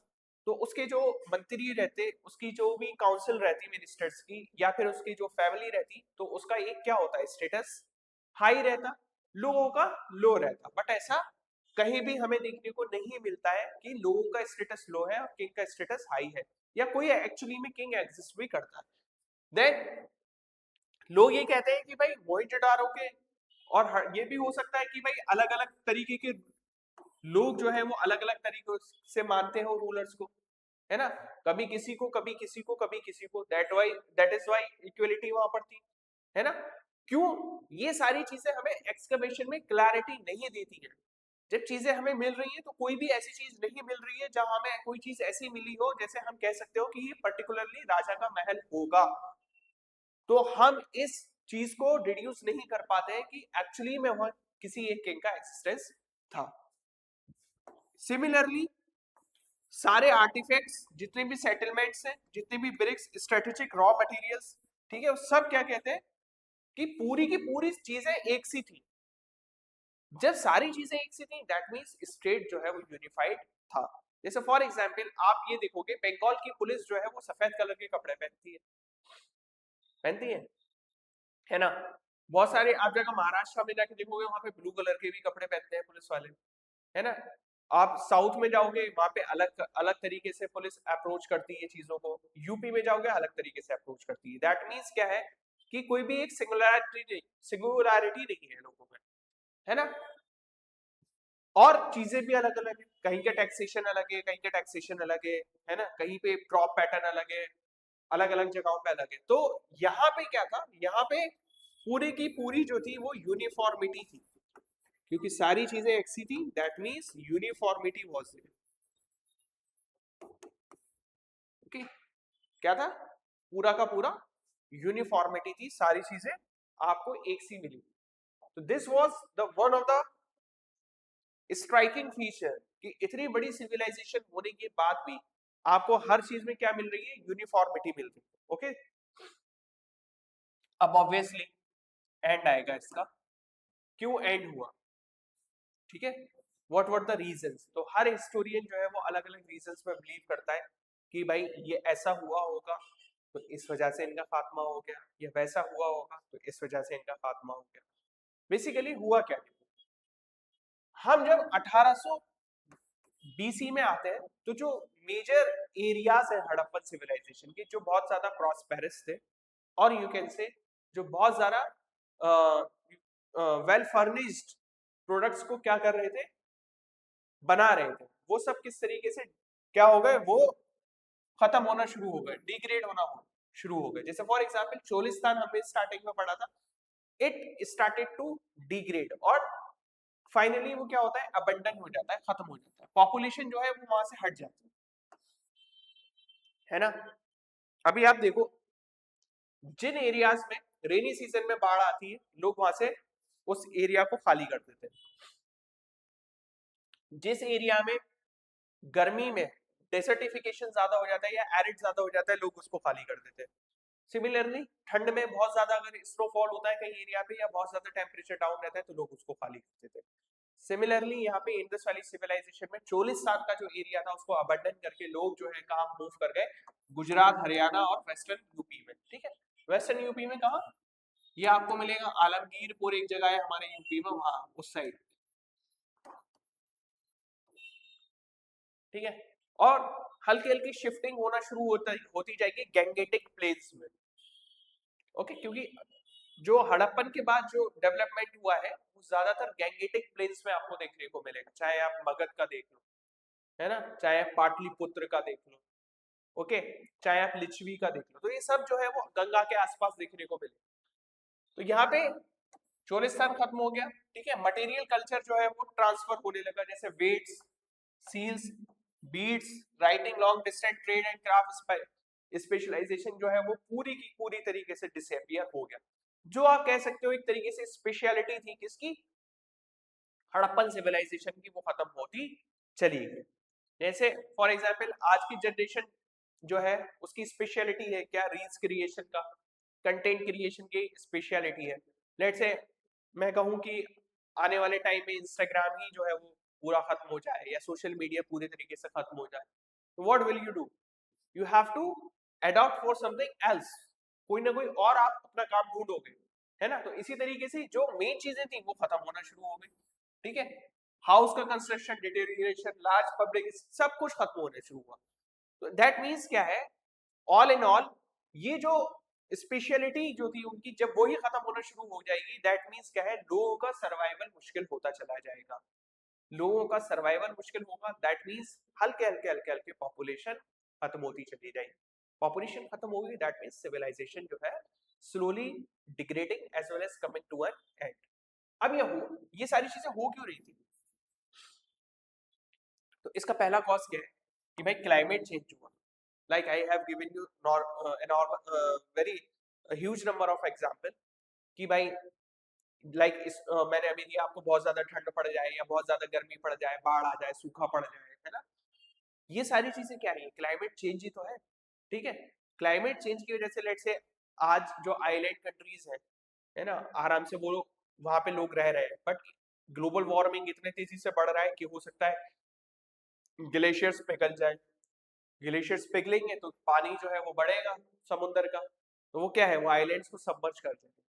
तो उसके जो मंत्री रहते, उसकी जो भी काउंसिल रहती मिनिस्टर्स की, या फिर उसकी जो फैमिली रहती, तो उसका एक क्या होता है स्टेटस, हाई रहता, लोगों का लो रहता। बट ऐसा कहीं भी हमें देखने को नहीं मिलता है कि लोगों का स्टेटस लो है और किंग का स्टेटस हाई है, या कोई एक्चुअली में किंग एग्जिस्ट भी करता है। देन लोग ये कहते हैं कि भाई मोहिंजोदारो के, और ये भी हो सकता है कि भाई अलग अलग तरीके के लोग जो है वो अलग अलग तरीकों से मानते हो रूलर्स को, है ना, कभी किसी को कभी किसी को कभी किसी को, दैट इज वाई इक्वलिटी वहां पर थी, है ना। क्यों? ये सारी चीजें हमें एक्सकवेशन में क्लैरिटी नहीं देती है। जब चीजें हमें मिल रही है तो कोई भी ऐसी चीज नहीं मिल रही है जहां हमें कोई चीज ऐसी मिली हो जैसे हम कह सकते हो कि ये पर्टिकुलरली राजा का महल होगा, तो हम इस चीज को डिड्यूस नहीं कर पाते हैं कि एक्चुअली में वहां किसी एक किंग का एक्सिस्टेंस था। सिमिलरली सारे आर्टिफैक्ट्स, जितने भी सेटलमेंट्स हैं, जितने भी ब्रिक्स, स्ट्रेटेजिक रॉ मटेरियल्स, ठीक है, वो सब क्या कहते हैं कि पूरी की पूरी चीजें एक सी थी। जब सारी चीजें एक सी थी दैट मींस स्टेट जो है वो यूनिफाइड था। जैसे फॉर एग्जांपल आप ये देखोगे बंगाल की पुलिस जो है वो सफेद कलर के कपड़े पहनती है ना। बहुत सारे आप जगह महाराष्ट्र में जाके देखोगे वहां पे ब्लू कलर के भी कपड़े पहनते हैं पुलिस वाले, है ना। आप साउथ में जाओगे वहां पे अलग अलग तरीके से पुलिस अप्रोच करती है चीजों को, यूपी में जाओगे अलग तरीके से अप्रोच करती है। दैट मीन्स क्या है कि कोई भी एक सिंगुलैरिटी नहीं है लोगों में, है ना। और चीजें भी अलग अलग है, कहीं का टैक्सेशन अलग है, कहीं का टैक्सेशन अलग है ना, कहीं पे क्रॉप पैटर्न अलग है, अलग अलग जगहों पे अलग है। तो यहाँ पे क्या था, यहाँ पे पूरी की पूरी जो थी वो यूनिफॉर्मिटी थी, क्योंकि सारी चीजें एक सी थी, that means uniformity was there. Okay, क्या था? पूरा का पूरा यूनिफॉर्मिटी थी, सारी चीजें आपको एक सी मिली। तो this was the one of the striking feature कि इतनी बड़ी सिविलाइजेशन होने के बाद भी आपको हर चीज में क्या मिल रही है? यूनिफॉर्मिटी मिल रही है। ओके, अब ऑब्वियसली एंड आएगा इसका, क्यों एंड हुआ, ठीक है, व्हाट वर द रीजंस। तो हर हिस्टोरियन जो है वो अलग अलग रीजंस में बिलीव करता है कि भाई ये ऐसा हुआ होगा तो इस वजह से इनका खात्मा हो गया, ये वैसा हुआ होगा तो इस वजह से इनका खात्मा हो गया। बेसिकली हुआ क्या, हम जब 1800 बीसी में आते हैं तो जो मेजर एरियाज है हड़प्पन सिविलाइजेशन के जो बहुत ज्यादा प्रॉस्पेरस थे, और यू कैन से जो बहुत ज्यादा वेल फर्निश्ड प्रोडक्ट्स को क्या कर रहे थे, बना रहे थे, वो सब किस तरीके से क्या हो गए, वो खत्म होना शुरू हो गए, डिग्रेड होना शुरू हो गए। जैसे फॉर एग्जांपल चोलिस्तान हमने स्टार्टिंग में पढ़ा था, इट स्टार्टेड टू डिग्रेड और फाइनली वो क्या होता है, अबंडन हो जाता है, खत्म हो जाता है, पॉपुलेशन जो है वो वहां से हट जाती है ना। अभी आप देखो जिन एरियाज में रेनी सीजन में बाढ़ आती है, लोग वहां से उस एरिया को खाली कर देते हैं। जिस एरिया में गर्मी में डेसर्टिफिकेशन ज्यादा हो जाता है या एरिड ज्यादा हो जाता है, लोग उसको खाली कर देते हैं। सिमिलरली ठंड में बहुत ज्यादा अगर स्नोफॉल होता है कहीं एरिया पे या बहुत ज्यादा टेम्परेचर डाउन रहता है तो लोग उसको खाली कर देते हैं। सिमिलरली यहाँ पे इंडस वैली सिविलाइजेशन में 40 साल का जो एरिया था उसको अबंडन करके लोग जो है कहाँ मूव कर गए, गुजरात, हरियाणा और वेस्टर्न यूपी में, ठीक है। वेस्टर्न यूपी में कहा, ये आपको मिलेगा आलमगीरपुर, एक जगह है हमारे यूपी में, वहां उस साइड, ठीक है। और हल्की हल्की शिफ्टिंग होना शुरू होती जाएगी गैंगेटिक प्लेन्स में, ओके, क्योंकि जो हड़प्पन के बाद जो डेवलपमेंट हुआ है वो ज्यादातर गैंगेटिक प्लेन्स में आपको देखने को मिलेगा, चाहे आप मगध का देख लो, है ना, चाहे आप पाटलिपुत्र का देख लो, ओके, चाहे आप लिच्छवी का देख लो, तो ये सब जो है वो गंगा के आसपास देखने को मिले। तो यहाँ पे चोलिस्तान खत्म हो गया, ठीक है, मटेरियल कल्चर जो है वो ट्रांसफर होने लगा, जैसे weights, seals, beads, writing, long distance trade and craft specialization जो है वो पूरी की पूरी तरीके से डिसअपियर हो गया। जो आप कह सकते हो एक तरीके से स्पेशलिटी थी किसकी, हड़प्पन सिविलाइजेशन की, वो खत्म होती चली गई। जैसे फॉर एग्जांपल आज की जनरेशन जो है उसकी स्पेशलिटी है क्या, रील्स क्रिएशन का, कंटेंट क्रिएशन की स्पेशलिटी है। लेट्स से मैं कहूं कि आने वाले टाइम में इंस्टाग्राम ही जो है वो पूरा खत्म हो जाए या सोशल मीडिया पूरी तरीके से खत्म हो जाए, तो what will you do, you have to adopt for something else, कोई ना कोई और आप अपना काम ढूंढोगे, है ना। तो इसी तरीके से जो मेन चीजें थी वो खत्म होना शुरू हो गई, ठीक है। हाउस का कंस्ट्रक्शन, डिटेरियोरेशन, लार्ज पब्लिक, सब कुछ खत्म होने शुरू हुआ। तो दैट मीन्स क्या है, ऑल इन ऑल ये जो स्पेशलिटी जो थी उनकी जब वो ही खत्म होना शुरू हो जाएगी, दैट मीन्स क्या है, लोगों का सर्वाइवल मुश्किल होता चला जाएगा, लोगों का सर्वाइवल मुश्किल होगा, दैट मीन्स हल्के हल्के हल्के हल्के पॉपुलेशन खत्म होती चली जाएगी। पॉपुलेशन खत्म होगी, दैट मीन्स सिविलाइजेशन जो है slowly degrading as well as coming to an end. अब ये सारी चीजें हो क्यों रही थी, तो इसका पहला कॉज क्या है कि भाई क्लाइमेट चेंज हुआ। Like I have given you very huge number of example कि भाई लाइक मैंने अभी दिया आपको, बहुत ज्यादा ठंड पड़ जाए या बहुत ज्यादा गर्मी पड़ जाए, बाढ़ आ जाए, सूखा पड़ जाए, है ना, ये सारी चीजें क्या है, क्लाइमेट चेंज ही तो है, ठीक है। क्लाइमेट चेंज की वजह से लेट से आज जो आइलैंड कंट्रीज है ना, आराम से वो वहां पे लोग रह रहे हैं, बट ग्लोबल वार्मिंग इतने तेजी से बढ़ रहा है कि हो सकता है ग्लेशियर्स पिघल जाए, ग्लेशियर्स पिघलेंगे तो पानी जो है वो बढ़ेगा समुद्र का, तो वो क्या है, वो आइलैंड्स को सबमर्ज कर देंगे।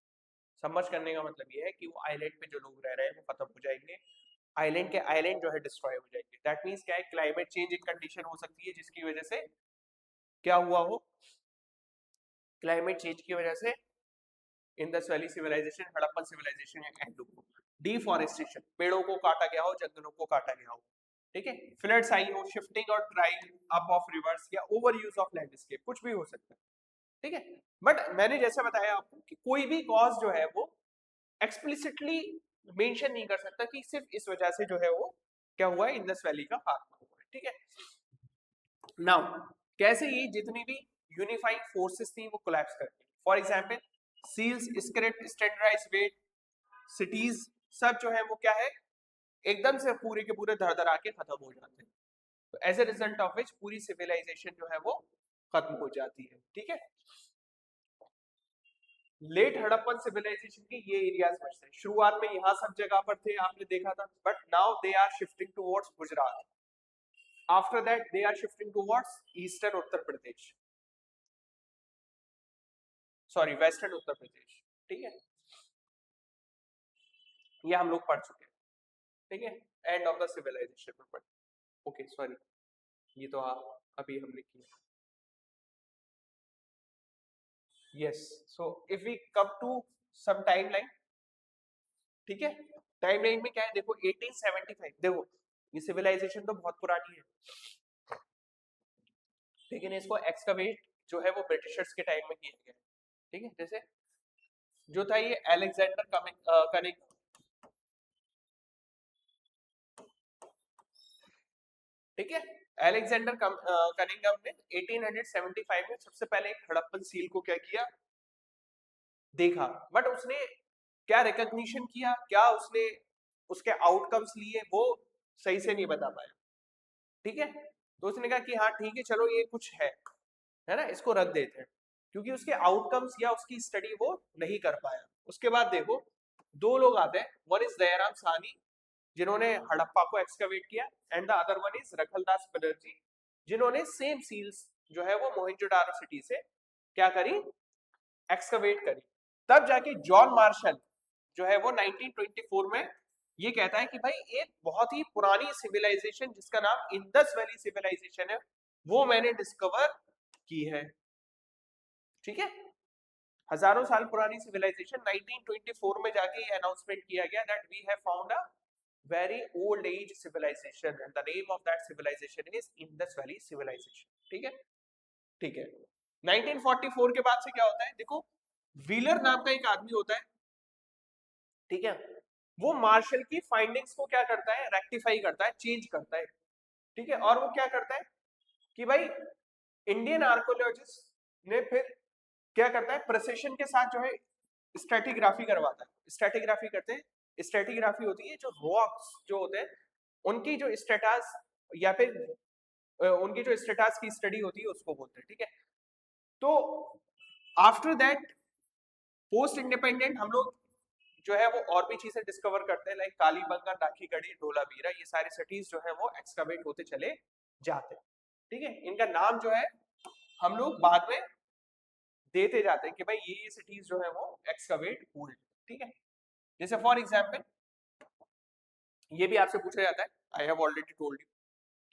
सबमर्ज करने का मतलब ये है कि वो आइलैंड पे जो लोग रह रहे हैं वो खत्म हो जाएंगे, आइलैंड के आइलैंड जो है डिस्ट्रॉय हो जाएंगे। दैट मीन्स क्या है, क्लाइमेट चेंज एक कंडीशन हो सकती है जिसकी वजह से क्या हुआ हो, क्लाइमेट चेंज की वजह से Indus valley civilization, Harappan civilization end हुआ। डिफॉरेस्टेशन, पेड़ों को काटा गया हो, जंगलों को काटा गया हो, ठीक है, फ्लड्स आई हो, शिफ्टिंग और ड्राइंग अप ऑफ रिवर्स या ओवर यूज ऑफ लैंडस्केप, कुछ भी हो सकता है, ठीक है। बट मैंने जैसे बताया आपको कि कोई भी कॉज जो है वो एक्सप्लिसिटली मेंशन नहीं कर सकता कि सिर्फ इस वजह से जो है वो क्या हुआ है, इंडस वैली का खात्मा हुआ है, ठीक है। नाउ कैसे ये जितनी भी यूनिफाइंग फोर्सेस थी वो कोलैप्स कर गई, for example seals, script, standardized weight, cities, सब जो है वो क्या है, एकदम से पूरे के पूरे धर धर आके खत्म हो जाते हैं। तो as a result of which पूरी सिविलाइजेशन जो है वो खत्म हो जाती है, ठीक है। लेट हड़प्पन सिविलाइजेशन के ये एरियाज बचते हैं। शुरुआत में यहाँ सब जगह पर थे, आपने देखा था, but now they are shifting towards Gujarat. After that they are shifting towards eastern Uttar Pradesh, sorry western Uttar Pradesh. ठीक है, ये हम लोग पढ़ चुके हैं। ठीक है, एंड ऑफ द सिविलाइजेशन में पढ़, ओके सॉरी, ये तो अभी हमने किया। Yes, so if we come to some timeline, ठीक है, टाइमलाइन में क्या है देखो, 1875, देखो ये सिविलाइजेशन तो बहुत पुरानी है, लेकिन इसको एक्सकवेट जो है वो ब्रिटिशर्स के टाइम में किया गया है। ठीक है, जैसे जो था ये अलेक्जेंडर कनिंग, ठीक है, अलेक्जेंडर कनिंगम ने 1875 में सबसे पहले एक हड़प्पन सील को क्या किया, देखा, बट उसने क्या रिकॉग्निशन किया, क्या उसने उसके आउटकम्स लिए, वो सही से नहीं बता पाया। ठीक है, तो उसने कहा कि हाँ ठीक है चलो ये कुछ है ना, इसको रख देते हैं, क्योंकि उसके आउटकम्स या उसकी स्टडी वो नहीं कर पाया। उसके बाद देखो दो लोग आते हैं, वन इज दयाराम साहनी जिन्होंने हड़प्पा को एक्सकवेट किया, and the other one is Rakhaldas Banerjee जिन्होंने सेम सील्स जो है वो मोहनजोदारो सिटी से क्या करी, एक्सकवेट करी। तब जाके जॉन मार्शल जो है वो 1924 में ये कहता है कि भाई एक बहुत ही पुरानी सिविलाइजेशन जिसका नाम इंडस वैली सिविलाइजेशन है वो मैंने डिस्कवर की है। ठीक है, हजारों साल पुरानी सिविलाइजेशन, 1924 में जाके ये अनाउंसमेंट किया गया that we have found a very old age civilization and the name of that civilization is Indus valley civilization. ठीक है, ठीक है, 1944 के बाद से क्या होता है देखो, व्हीलर नाम का एक आदमी होता है, ठीक है, वो मार्शल की फाइंडिंग्स को क्या करता है, रेक्टिफाई करता है, चेंज करता है। ठीक है, और वो क्या करता है कि भाई इंडियन आर्कोलॉजिस्ट ने फिर क्या करता है, प्रिसिशन के साथ जो है स्ट्रेटिग्राफी करवाता है। स्ट्रेटिग्राफी करते हैं, स्ट्रेटिग्राफी होती है जो रॉक्स जो होते हैं उनकी जो स्टेटस या फिर उनकी जो स्टेटस की स्टडी होती है उसको बोलते हैं। ठीक है, तो आफ्टर दैट पोस्ट इंडिपेंडेंट हम लोग जो है वो और भी चीजें डिस्कवर करते हैं, लाइक कालीबंगा, दाखीगढ़ी, ढोलावीरा, ये सारे सिटीज जो है वो एक्सकवेट होते चले जाते हैं। ठीक है, इनका नाम जो है हम लोग बाद में देते जाते हैं कि भाई ये सिटीज जो है वो एक्सकवेट हुए। ठीक है, जैसे फॉर एग्जांपल ये भी आपसे पूछा जाता है, I have already told you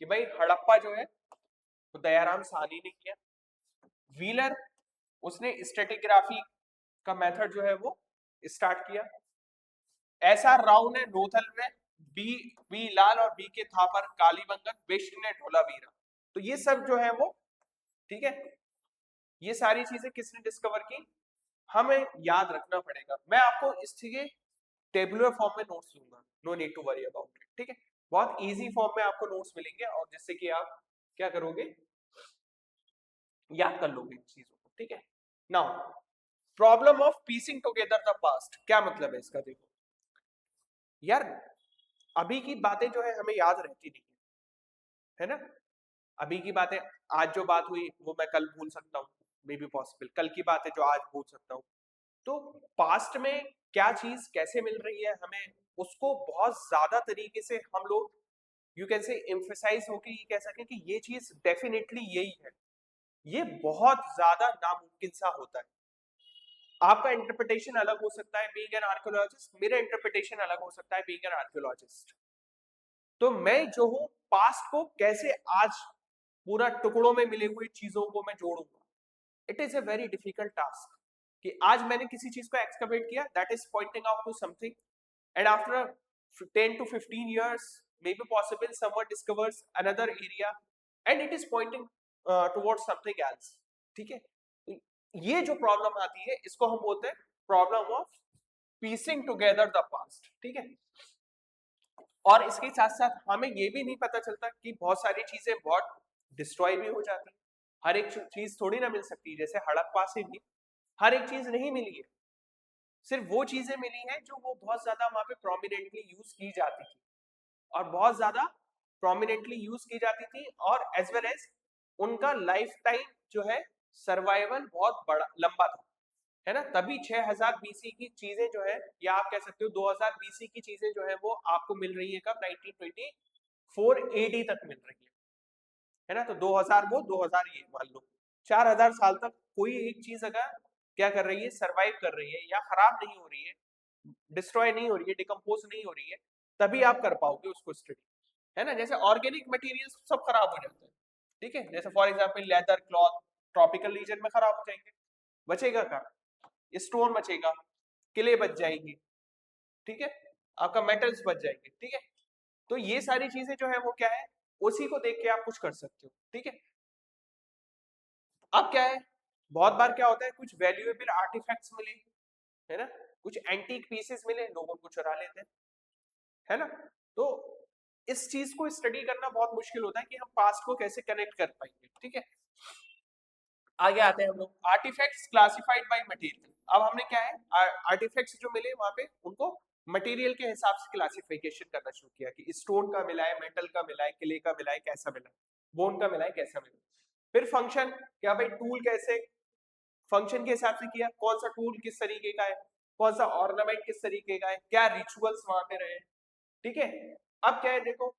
कि भाई हड़प्पा जो है तो दयाराम साहनी ने किया, व्हीलर उसने स्ट्रेटिग्राफी का मेथड जो है वो स्टार्ट किया, SR राव ने नोथल में, बी बी लाल और बी के थापर कालीबंगन, बिष्ट ने ढोलावीरा। तो ये सब जो है वो, ठीक है, ये सारी चीजें किसने डिस्कवर की, हमें याद रखना पड़ेगा। मैं आपको इसके टेबुलर फॉर्म में नोट्स दूंगा, no need to worry about it. ठीक है, बहुत इजी फॉर्म में आपको नोट्स मिलेंगे और जिससे कि आप क्या करोगे, याद कर लोगे इन चीजों को। ठीक है, now problem of piecing together the past, क्या मतलब है इसका, देखो यार अभी की बातें जो है हमें याद रहती नहीं है ना, अभी की बातें, आज जो बात हुई वो मैं कल भूल सकता हूँ, मे बी पॉसिबल, कल की बात है जो आज भूल सकता हूँ। तो पास्ट में क्या चीज कैसे मिल रही है हमें, उसको बहुत ज्यादा तरीके से हम लोग यू कैन से एम्फेसाइज होके ये कह सकें कि ये चीज डेफिनेटली यही है, ये बहुत ज्यादा नामुमकिन सा होता है। आपका इंटरप्रिटेशन अलग हो सकता है बीइंग एन आर्कियोलॉजिस्ट, मेरा इंटरप्रिटेशन अलग हो सकता है बीइंग एन आर्कियोलॉजिस्ट। तो मैं जो हूँ पास्ट को कैसे आज पूरा टुकड़ों में मिले हुए चीजों को मैं जोड़ूंगा, it is a very difficult task. कि आज मैंने किसी चीज को एक्सकवेट किया, that is pointing out to something, and after 10 to 15 years maybe possible someone discovers another area and it is pointing towards something else। ठीक है, तो ये जो प्रॉब्लम आती है इसको हम बोलते हैं problem of piecing together the past. ठीक है, और इसके साथ साथ हमें ये भी नहीं पता चलता कि बहुत सारी चीजें बहुत डिस्ट्रॉय भी हो जाती, हर एक चीज थोड़ी ना मिल सकती, जैसे हड़प्पा से भी हर एक चीज नहीं मिली है, सिर्फ वो चीजें मिली हैं जो वो बहुत ज्यादा वहां पे प्रोमिनेंटली यूज की जाती थी, और बहुत ज्यादा प्रोमिनेंटली यूज की जाती थी, और एज वेल एज उनका लाइफ टाइम जो है सर्वाइवल बहुत बड़ा लंबा था। है ना, तभी 6000 बीसी की चीजें जो है, या आप कह सकते हो 2000 बीसी की चीजें जो है वो आपको मिल रही है कब, 1924 एडी तक मिल रही है ना। तो 2000 वो 2000 ये मान लो 4000 साल तक कोई एक चीज अगर क्या कर रही है, सरवाइव कर रही है या खराब नहीं हो रही है, डिस्ट्रॉय नहीं हो रही है, डिकम्पोज नहीं हो रही है, तभी आप कर पाओगे उसको स्टडी, है ना। जैसे ऑर्गेनिक मटेरियल्स सब खराब हो जाते हैं, ठीक है, जैसे for example leather, cloth, tropical region में खराब हो जाएंगे, बचेगा क्या, स्टोन बचेगा, किले बच जाएंगी, ठीक है, आपका मेटल्स बच जाएंगे, ठीक है। तो ये सारी चीजें जो है वो क्या है, उसी को देख के आप कुछ कर सकते हो, ठीक है। अब क्या है, बहुत बार क्या होता है, कुछ वैल्यूएबल आर्टिफैक्ट्स मिले, है ना, कुछ एंटीक पीसेस मिले, लोग उनको चुरा लेते हैं, है ना। तो इस चीज को स्टडी करना बहुत मुश्किल होता है कि हम पास्ट को कैसे कनेक्ट कर पाएंगे, ठीक है। आगे आते हैं हम लोग, आर्टिफैक्ट्स क्लासिफाइड बाय मटेरियल। अब हमने क्या है, आर्टिफैक्ट्स जो मिले वहां पे उनको मटेरियल के हिसाब से क्लासिफिकेशन करना शुरू किया कि स्टोन का मिला है, मेटल का मिला है, क्ले का मिला है, कैसा मिला है, बोन का मिला है, कैसा मिला है। फिर फंक्शन, क्या भाई टूल कैसे, फंक्शन के हिसाब से किया, कौन सा टूल किस तरीके का है, कौन सा ऑर्नामेंट किस तरीके का है, क्या रिचुअल्स वहां पे रहे, ठीक है। अब क्या है देखो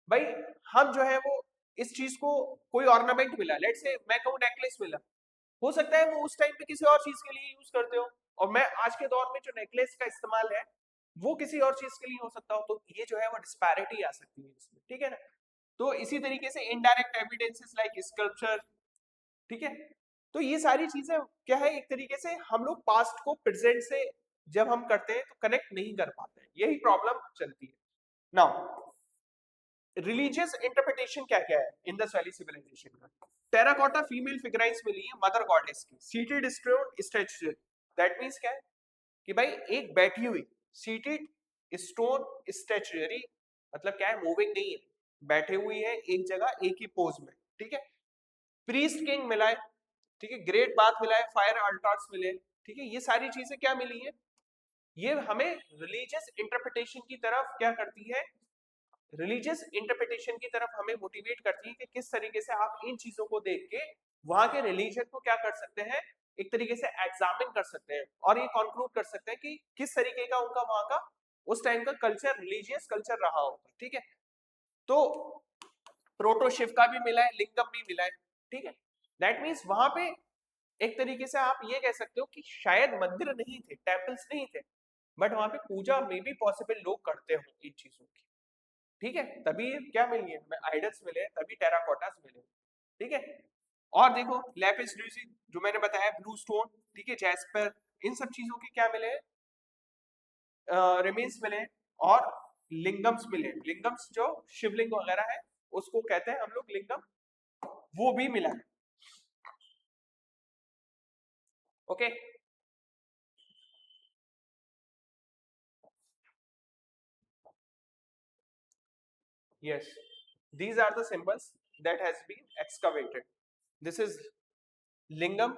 भाई, हम जो है वो इस चीज को, कोई ऑर्नामेंट मिला, लेट से मैं कहूँ नेकलेस मिला, हो सकता है वो उस टाइम पे किसी और चीज के लिए यूज करते हो, और मैं आज के दौर में जो नेकलेस का इस्तेमाल है वो किसी और चीज के लिए हो सकता हो, तो ये जो है वो डिस्पैरिटी आ सकती है इसमें, ठीक है ना। तो इसी तरीके से इनडायरेक्ट एविडेंसेस लाइक स्कल्पचर, ठीक है। तो ये सारी चीजें क्या है, एक तरीके से हम लोग पास्ट को प्रेजेंट से जब हम करते हैं तो कनेक्ट नहीं कर पाते हैं, यही प्रॉब्लम चलती है। नाउ रिलीजियस इंटरप्रिटेशन क्या क्या है इंडस वैली सिविलाइजेशन का, टेराकोटा फीमेल फिगराइंस मिली है मदर गॉडेस की, seated stone statue, that means क्या है कि भाई एक बैठी हुई सीटेड स्टोन स्टैच्यूरी, मतलब क्या है, मूविंग नहीं है, बैठे हुई है एक जगह एक ही पोज में, ठीक है। प्रीस्ट किंग मिला है, ठीक है, ग्रेट बाथ मिला है, फायर अल्टार्स मिले, ठीक है। ये सारी चीजें क्या मिली है, ये हमें रिलीजियस इंटरप्रिटेशन की तरफ क्या करती है, रिलीजियस इंटरप्रिटेशन की तरफ हमें मोटिवेट करती है कि किस तरीके से आप इन चीजों को देख के वहां के रिलीजन को क्या कर सकते हैं, एक तरीके से एग्जामिन कर सकते हैं और ये कंक्लूड कर सकते हैं कि किस तरीके का उनका वहां का उस टाइम का कल्चर, रिलीजियस कल्चर रहा होगा, ठीक है। तो प्रोटोशिव का भी मिला है, लिंगम भी मिला है, ठीक है। दैट मीन्स वहां पे एक तरीके से आप ये कह सकते हो कि शायद मंदिर नहीं थे, टेम्पल्स नहीं थे, बट वहां पे पूजा में भी पॉसिबल लोग करते हो इन चीजों की, ठीक है। तभी क्या मिली है हमें, आइडल्स मिले हैं, तभी टेराकोटास मिले, ठीक है। और देखो लैपिस लूसी जो मैंने बताया, ब्लू स्टोन, ठीक है, जैस्पर, इन सब चीजों के क्या मिले हैं, रिमेन्स मिले हैं, और लिंगम्स मिले हैं, लिंगम्स जो शिवलिंग वगैरह है उसको कहते हैं हम लोग लिंगम, वो भी मिला है, okay. Yes, these are the symbols that has been excavated. This is lingam,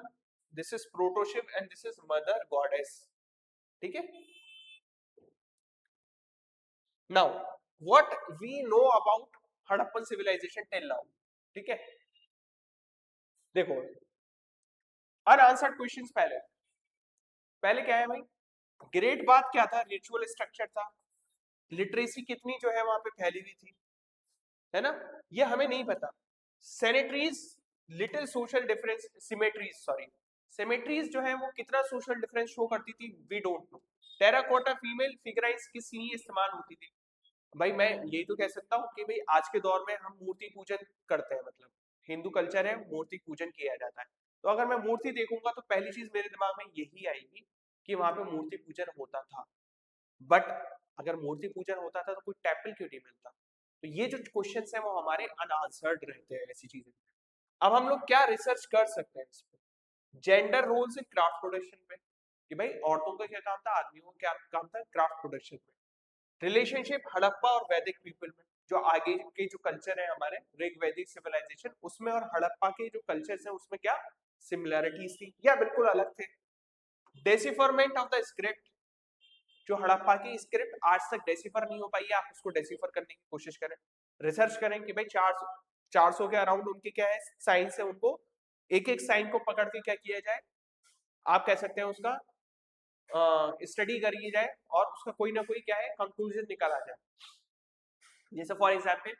this is protoshiv, and this is mother goddess, ठीक है। Now what we know about Harappan civilization till now, ठीक है। देखो अनआंसर्ड क्वेश्चंस, पहले पहले क्या है भाई, ग्रेट बात क्या था, रिचुअल स्ट्रक्चर था, लिटरेसी कितनी जो है वहां पे फैली हुई थी, है ना, ये हमें नहीं पता। Sanitaries, little social difference, cemeteries, sorry, cemeteries जो है वो कितना सोशल डिफरेंस शो करती थी, we don't know. Terracotta female figurines किस लिए इस्तेमाल होती थी, भाई मैं यही तो कह सकता हूँ कि भाई आज के दौर में हम मूर्ति पूजन करते हैं, मतलब हिंदू कल्चर है, मूर्ति पूजन किया जाता है, तो अगर मैं मूर्ति देखूंगा तो पहली चीज मेरे दिमाग में यही आएगी कि वहां पे मूर्ति पूजन होता था। बट अगर मूर्ति पूजन होता था तो कोई टेम्पल क्यों नहीं मिलता, तो ये जो क्वेश्चंस हैं वो हमारे अनआंसर्ड रहते हैं, ऐसी चीजें। अब हम लोग क्या रिसर्च कर सकते हैं इस पे, gender roles in craft production में, कि भाई औरतों का क्या काम था, आदमियों का क्या काम था क्राफ्ट प्रोडक्शन में। रिलेशनशिप हड़प्पा और वैदिक पीपल में, जो आगे के जो कल्चर है हमारे ऋग वैदिक सिविलाइजेशन उसमें और हड़प्पा के जो कल्चर्स हैं उसमें क्या सिमिलैरिटीज थी या बिल्कुल अलग थे। डेसिफरमेंट ऑफ द स्क्रिप्ट, जो हड़प्पा की स्क्रिप्ट आज तक डेसिफर नहीं हो पाई है, आप उसको डेसिफर करने की कोशिश करें, रिसर्च करें कि भाई 400 के अराउंड उनके क्या है साइंस है, उनको एक एक साइन को पकड़ के क्या किया जाए, आप कह सकते हैं उसका स्टडी करी जाए और उसका कोई ना कोई क्या है कंक्लूजन निकाला जाए। जैसे फॉर एग्जाम्पल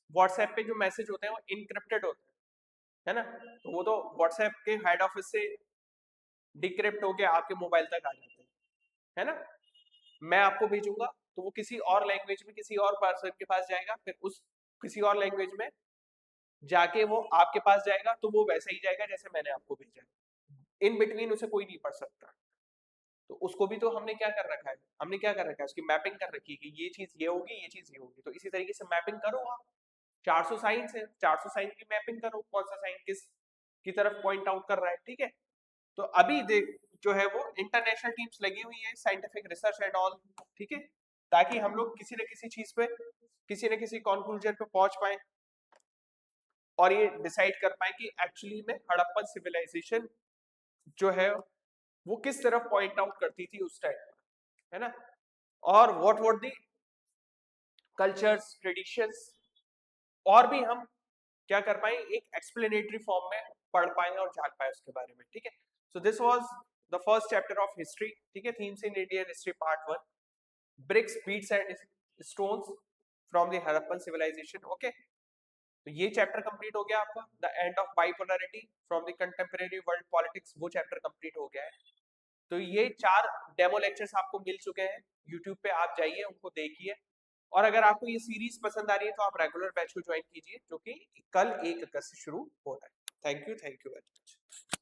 व्हाट्सएप पे जो मैसेज होते हैं वो इनक्रिप्टेड होते हैं, है ना, तो वो तो व्हाट्सएप के हेड ऑफिस से डिक्रिप्ट होके आपके मोबाइल तक आ जाते हैं, है ना। मैं आपको भेजूंगा तो वो किसी और लैंग्वेज में किसी और पर्सन के पास जाएगा, फिर उस किसी और लैंग्वेज में जाके वो आपके पास जाएगा, तो वो वैसा ही जाएगा जैसे मैंने आपको भेजा है। इन बिटवीन उसे कोई नहीं पढ़ सकता। तो उसको भी तो हमने क्या कर रखा है, हमने क्या कर रखा है, उसकी मैपिंग कर रखी है कि ये चीज ये होगी, ये चीज ये होगी। तो इसी तरीके से मैपिंग करो आप। 400 साइंस है, 400 साइन की मैपिंग करो, कौन सा साइन किस की तरफ पॉइंट आउट कर रहा है, ठीक है। तो अभी देख जो है वो इंटरनेशनल टीम्स लगी हुई है, साइंटिफिक रिसर्च एंड ऑल, ठीक है, ताकि हम लोग किसी न किसी चीज पे किसी न किसी कंक्लूजन पे पहुंच पाए और ये डिसाइड कर पाए कि एक्चुअली में हड़प्पन सिविलाइजेशन जो है वो किस तरफ पॉइंट आउट करती थी उस टाइम, है ना, और what were the cultures traditions, और भी हम क्या कर पाए एक एक्सप्लेनेटरी फॉर्म में पढ़ पाए और जान पाए उसके बारे में, ठीक है। So this was the first chapter of history, ठीक है, themes in Indian history part 1, bricks beads and stones from the Harappan civilization. Okay, तो ये चैप्टर कंप्लीट हो गया आपका। The end of bipolarity from the contemporary world politics, वो चैप्टर कंप्लीट हो गया है। तो ये 4 डेमो लेक्चर्स आपको मिल चुके हैं, यूट्यूब पे आप जाइए उनको देखिए। और अगर आपको ये सीरीज पसंद आ रही है तो आप रेगुलर बैच को ज्वाइन कीजिए, जो कि कल 1 अगस्त से शुरू हो रहा है। Thank you very much.